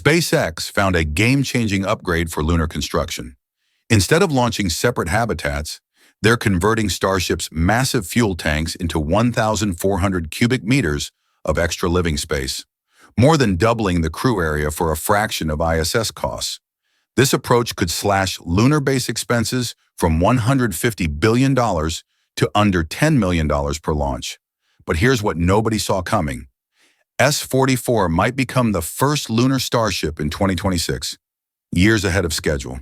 SpaceX found a game-changing upgrade for lunar construction. Instead of launching separate habitats, they're converting Starship's massive fuel tanks into 1,400 cubic meters of extra living space, more than doubling the crew area for a fraction of ISS costs. This approach could slash lunar base expenses from $150 billion to under $10 million per launch. But here's what nobody saw coming. S-44 might become the first lunar Starship in 2026, years ahead of schedule.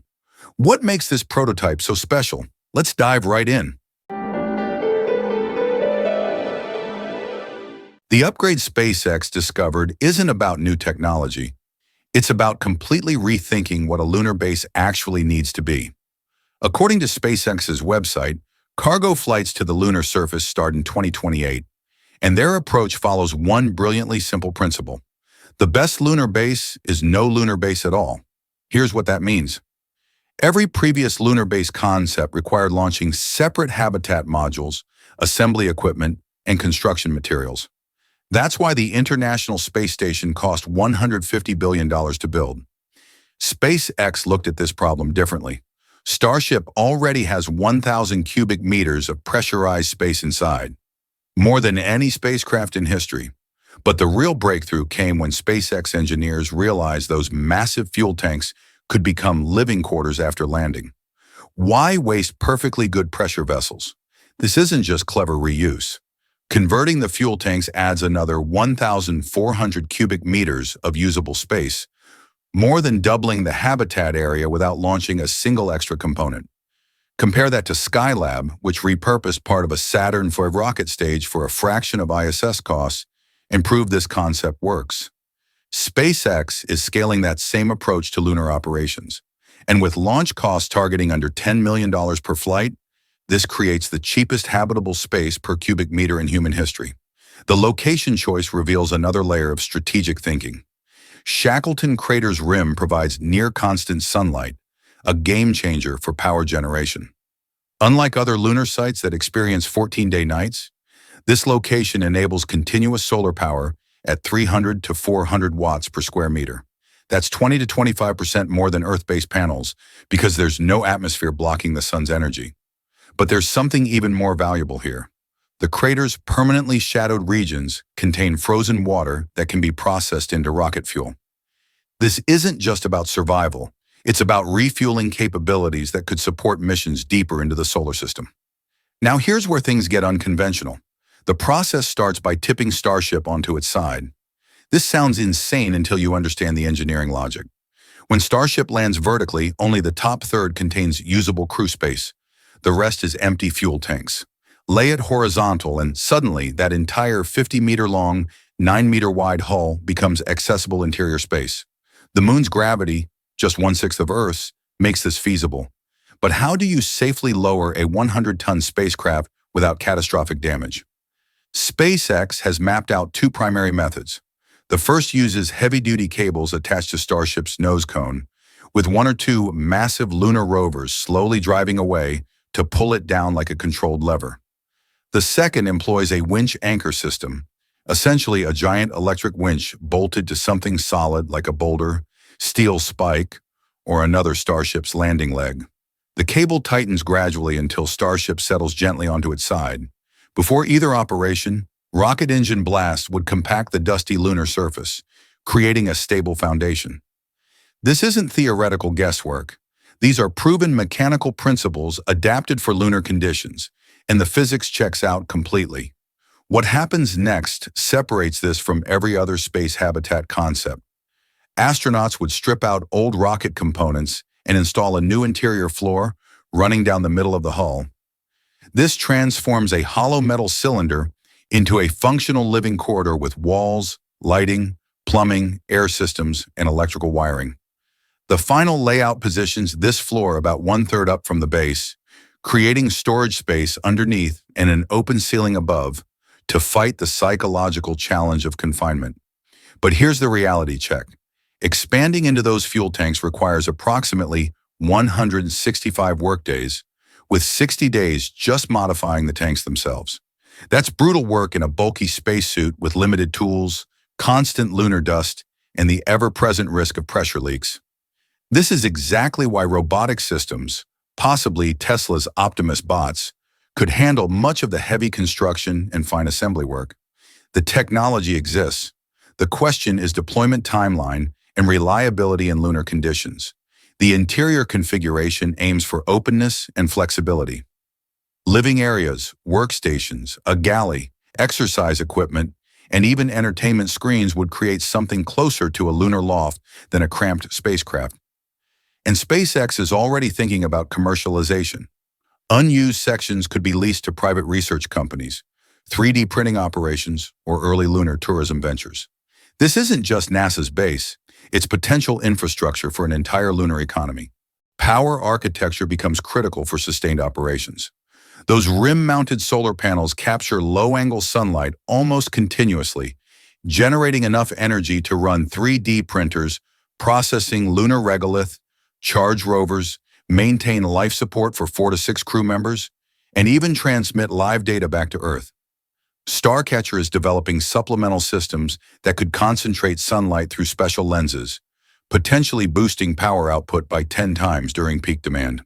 What makes this prototype so special? Let's dive right in. The upgrade SpaceX discovered isn't about new technology. It's about completely rethinking what a lunar base actually needs to be. According to SpaceX's website, cargo flights to the lunar surface start in 2028, and their approach follows one brilliantly simple principle. The best lunar base is no lunar base at all. Here's what that means. Every previous lunar base concept required launching separate habitat modules, assembly equipment, and construction materials. That's why the International Space Station cost $150 billion to build. SpaceX looked at this problem differently. Starship already has 1,000 cubic meters of pressurized space inside, more than any spacecraft in history. But the real breakthrough came when SpaceX engineers realized those massive fuel tanks could become living quarters after landing. Why waste perfectly good pressure vessels? This isn't just clever reuse. Converting the fuel tanks adds another 1,400 cubic meters of usable space, more than doubling the habitat area without launching a single extra component. Compare that to Skylab, which repurposed part of a Saturn V rocket stage for a fraction of ISS costs and proved this concept works. SpaceX is scaling that same approach to lunar operations. And with launch costs targeting under $10 million per flight, this creates the cheapest habitable space per cubic meter in human history. The location choice reveals another layer of strategic thinking. Shackleton Crater's rim provides near-constant sunlight, a game-changer for power generation. Unlike other lunar sites that experience 14-day nights, this location enables continuous solar power at 300 to 400 watts per square meter. That's 20 to 25% more than Earth-based panels because there's no atmosphere blocking the sun's energy. But there's something even more valuable here. The crater's permanently shadowed regions contain frozen water that can be processed into rocket fuel. This isn't just about survival. It's about refueling capabilities that could support missions deeper into the solar system. Now here's where things get unconventional. The process starts by tipping Starship onto its side. This sounds insane until you understand the engineering logic. When Starship lands vertically, only the top third contains usable crew space. The rest is empty fuel tanks. Lay it horizontal and suddenly that entire 50-meter-long, 9-meter-wide hull becomes accessible interior space. The moon's gravity, just 1/6 of Earth's, makes this feasible. But how do you safely lower a 100-ton spacecraft without catastrophic damage? SpaceX has mapped out two primary methods. The first uses heavy-duty cables attached to Starship's nose cone, with one or two massive lunar rovers slowly driving away to pull it down like a controlled lever. The second employs a winch anchor system, essentially a giant electric winch bolted to something solid like a boulder, steel spike, or another Starship's landing leg. The cable tightens gradually until Starship settles gently onto its side. Before either operation, rocket engine blasts would compact the dusty lunar surface, creating a stable foundation. This isn't theoretical guesswork. These are proven mechanical principles adapted for lunar conditions, and the physics checks out completely. What happens next separates this from every other space habitat concept. Astronauts would strip out old rocket components and install a new interior floor running down the middle of the hull. This transforms a hollow metal cylinder into a functional living corridor with walls, lighting, plumbing, air systems, and electrical wiring. The final layout positions this floor about 1/3 up from the base, creating storage space underneath and an open ceiling above to fight the psychological challenge of confinement. But here's the reality check. Expanding into those fuel tanks requires approximately 165 workdays, with 60 days just modifying the tanks themselves. That's brutal work in a bulky spacesuit with limited tools, constant lunar dust, and the ever-present risk of pressure leaks. This is exactly why robotic systems, possibly Tesla's Optimus bots, could handle much of the heavy construction and fine assembly work. The technology exists. The question is deployment timeline and reliability in lunar conditions. The interior configuration aims for openness and flexibility. Living areas, workstations, a galley, exercise equipment, and even entertainment screens would create something closer to a lunar loft than a cramped spacecraft. And SpaceX is already thinking about commercialization. Unused sections could be leased to private research companies, 3D printing operations, or early lunar tourism ventures. This isn't just NASA's base, it's potential infrastructure for an entire lunar economy. Power architecture becomes critical for sustained operations. Those rim-mounted solar panels capture low-angle sunlight almost continuously, generating enough energy to run 3D printers, processing lunar regolith, charge rovers, maintain life support for 4 to 6 crew members, and even transmit live data back to Earth. Starcatcher is developing supplemental systems that could concentrate sunlight through special lenses, potentially boosting power output by 10 times during peak demand.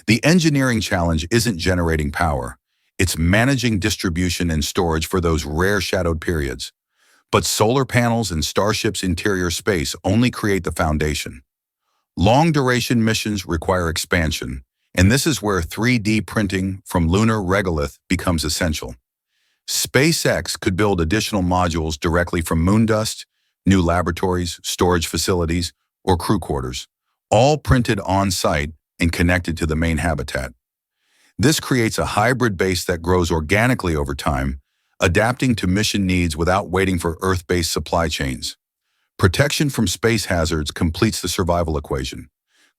The engineering challenge isn't generating power, it's managing distribution and storage for those rare shadowed periods. But solar panels and Starship's interior space only create the foundation. Long-duration missions require expansion, and this is where 3D printing from lunar regolith becomes essential. SpaceX could build additional modules directly from moon dust, new laboratories, storage facilities, or crew quarters, all printed on-site and connected to the main habitat. This creates a hybrid base that grows organically over time, adapting to mission needs without waiting for Earth-based supply chains. Protection from space hazards completes the survival equation.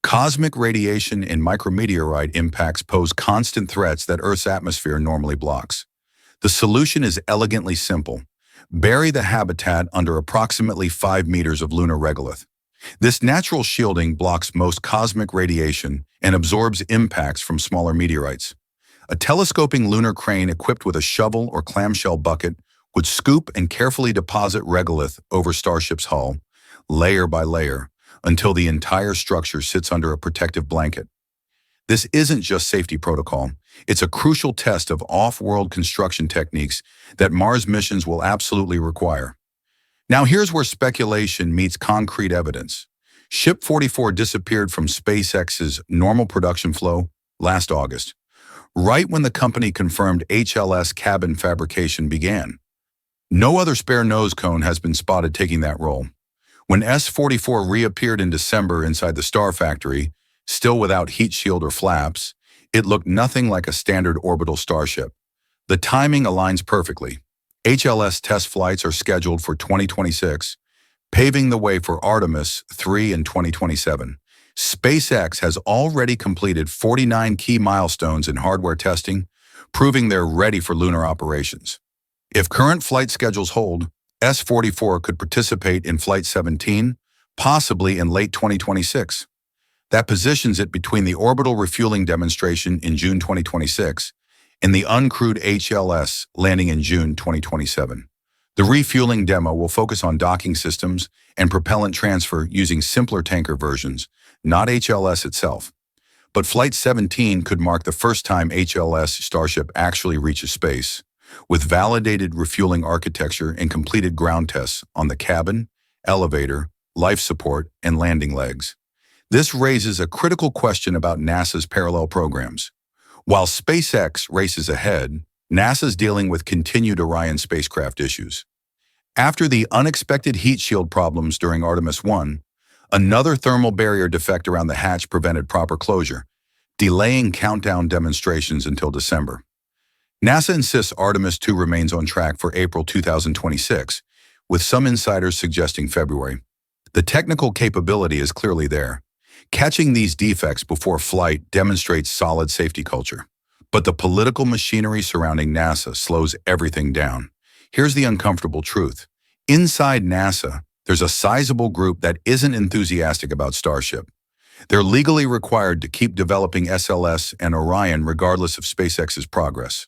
Cosmic radiation and micrometeorite impacts pose constant threats that Earth's atmosphere normally blocks. The solution is elegantly simple. Bury the habitat under approximately 5 meters of lunar regolith. This natural shielding blocks most cosmic radiation and absorbs impacts from smaller meteorites. A telescoping lunar crane equipped with a shovel or clamshell bucket would scoop and carefully deposit regolith over Starship's hull, layer by layer, until the entire structure sits under a protective blanket. This isn't just safety protocol, it's a crucial test of off-world construction techniques that Mars missions will absolutely require. Now here's where speculation meets concrete evidence. Ship 44 disappeared from SpaceX's normal production flow last August, right when the company confirmed HLS cabin fabrication began. No other spare nose cone has been spotted taking that role. When S-44 reappeared in December inside the Star Factory, still without heat shield or flaps, it looked nothing like a standard orbital Starship. The timing aligns perfectly. HLS test flights are scheduled for 2026, paving the way for Artemis 3 in 2027. SpaceX has already completed 49 key milestones in hardware testing, proving they're ready for lunar operations. If current flight schedules hold, S-44 could participate in Flight 17, possibly in late 2026. That positions it between the orbital refueling demonstration in June 2026 and the uncrewed HLS landing in June 2027. The refueling demo will focus on docking systems and propellant transfer using simpler tanker versions, not HLS itself. But Flight 17 could mark the first time HLS Starship actually reaches space, with validated refueling architecture and completed ground tests on the cabin, elevator, life support, and landing legs. This raises a critical question about NASA's parallel programs. While SpaceX races ahead, NASA's dealing with continued Orion spacecraft issues. After the unexpected heat shield problems during Artemis 1, another thermal barrier defect around the hatch prevented proper closure, delaying countdown demonstrations until December. NASA insists Artemis 2 remains on track for April 2026, with some insiders suggesting February. The technical capability is clearly there. Catching these defects before flight demonstrates solid safety culture. But the political machinery surrounding NASA slows everything down. Here's the uncomfortable truth. Inside NASA, there's a sizable group that isn't enthusiastic about Starship. They're legally required to keep developing SLS and Orion regardless of SpaceX's progress.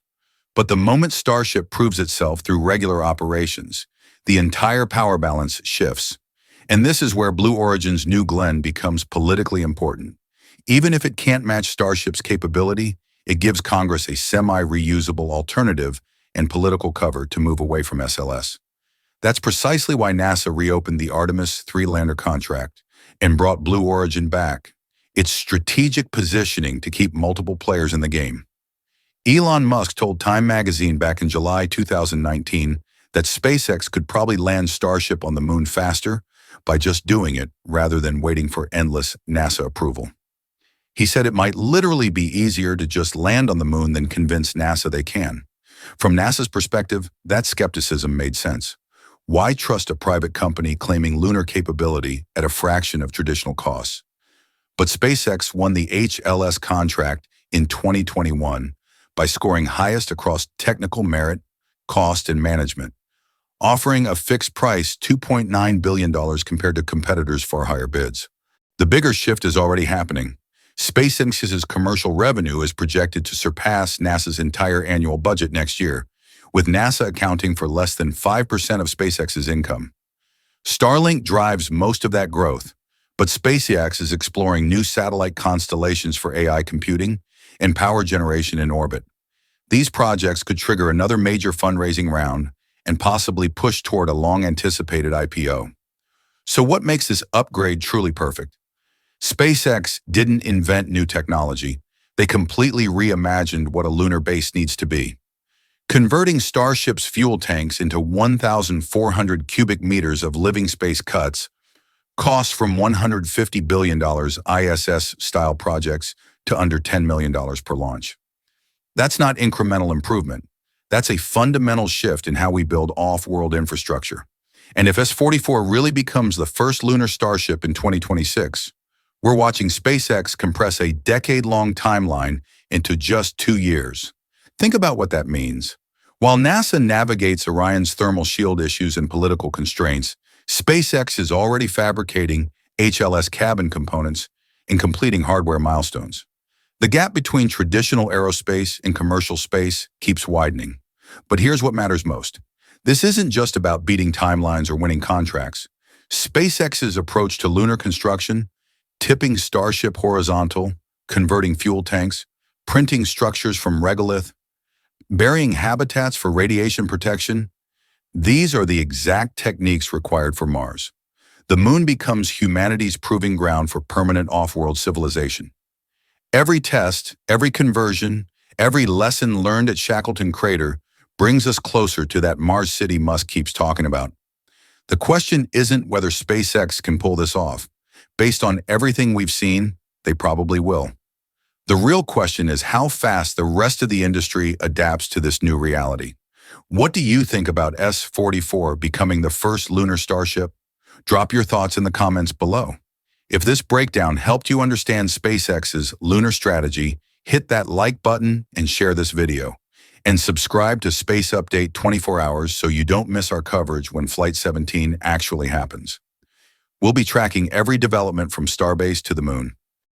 But the moment Starship proves itself through regular operations, the entire power balance shifts. And this is where Blue Origin's New Glenn becomes politically important. Even if it can't match Starship's capability, it gives Congress a semi-reusable alternative and political cover to move away from SLS. That's precisely why NASA reopened the Artemis 3 lander contract and brought Blue Origin back. It's strategic positioning to keep multiple players in the game. Elon Musk told Time magazine back in July 2019 that SpaceX could probably land Starship on the moon faster by just doing it rather than waiting for endless NASA approval. He said it might literally be easier to just land on the moon than convince NASA they can. From NASA's perspective, that skepticism made sense. Why trust a private company claiming lunar capability at a fraction of traditional costs? But SpaceX won the HLS contract in 2021 by scoring highest across technical merit, cost, and management, offering a fixed price $2.9 billion compared to competitors' far higher bids. The bigger shift is already happening. SpaceX's commercial revenue is projected to surpass NASA's entire annual budget next year, with NASA accounting for less than 5% of SpaceX's income. Starlink drives most of that growth, but SpaceX is exploring new satellite constellations for AI computing and power generation in orbit. These projects could trigger another major fundraising round and possibly push toward a long-anticipated IPO. So what makes this upgrade truly perfect? SpaceX didn't invent new technology. They completely reimagined what a lunar base needs to be. Converting Starship's fuel tanks into 1,400 cubic meters of living space cuts costs from $150 billion ISS-style projects to under $10 million per launch. That's not incremental improvement. That's a fundamental shift in how we build off-world infrastructure. And if S-44 really becomes the first lunar Starship in 2026, we're watching SpaceX compress a decade-long timeline into just 2 years. Think about what that means. While NASA navigates Orion's thermal shield issues and political constraints, SpaceX is already fabricating HLS cabin components and completing hardware milestones. The gap between traditional aerospace and commercial space keeps widening. But here's what matters most. This isn't just about beating timelines or winning contracts. SpaceX's approach to lunar construction, tipping Starship horizontal, converting fuel tanks, printing structures from regolith, burying habitats for radiation protection, these are the exact techniques required for Mars. The moon becomes humanity's proving ground for permanent off-world civilization. Every test, every conversion, every lesson learned at Shackleton Crater brings us closer to that Mars city Musk keeps talking about. The question isn't whether SpaceX can pull this off. Based on everything we've seen, they probably will. The real question is how fast the rest of the industry adapts to this new reality. What do you think about S-44 becoming the first lunar Starship? Drop your thoughts in the comments below. If this breakdown helped you understand SpaceX's lunar strategy, hit that like button and share this video. And subscribe to Space Update 24 hours so you don't miss our coverage when Flight 17 actually happens. We'll be tracking every development from Starbase to the moon.